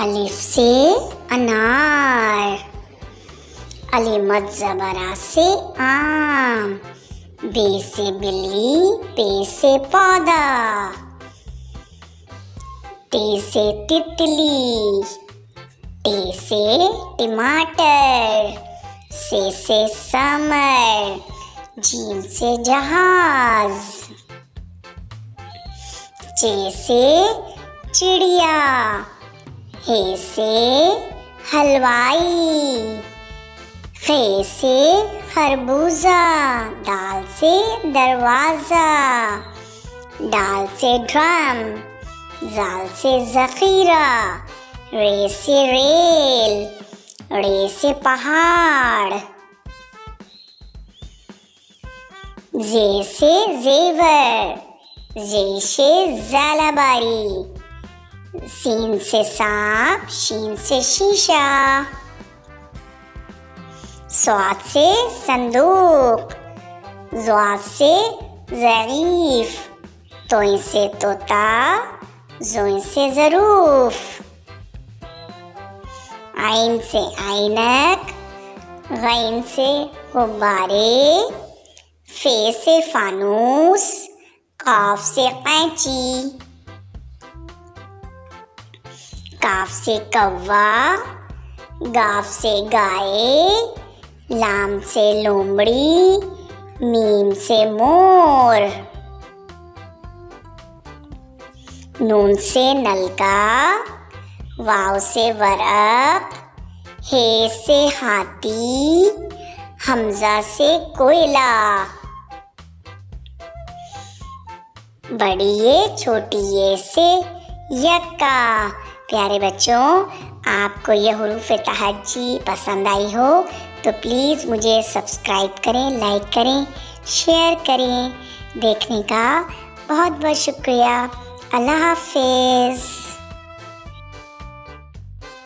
अलिफ से अनार, अली मद ज़बरा से आम, बे से बिल्ली, पे से पौधा, टे से तितली, टे से टमाटर, से समर, जीम से जहाज, चे से चिड़िया, हे से हलवाई, खे से खरबूजा, दाल से दरवाज़ा, डाल से ड्रम, जाल से ज़ख़ीरा, रे से रेल, रे से पहाड़, जे से ज़ेवर, जे से ज़ालाबारी, सीन से सांप, शीन से शीशा, स्वाद से संदूक, ज़्वाद से ज़रीफ, तोइन से तोता, ज़ोइन से ज़रूफ, आइन से ऐनक, गैन से गुब्बारे, फे से फानूस, काफ से कैंची, काफ से कौवा, गाफ से गाय, लाम से लोमड़ी, मीम से मोर, नून से नलका, वाव से वरक, हे से हाथी, हमजा से कोयला, बड़ी ये छोटी ये से यक्का। प्यारे बच्चों, आपको यह हुरूफ़ तहज्जी पसंद आई हो तो प्लीज़ मुझे सब्सक्राइब करें, लाइक करें, शेयर करें। देखने का बहुत बहुत शुक्रिया। अल्लाह हाफ़िज़।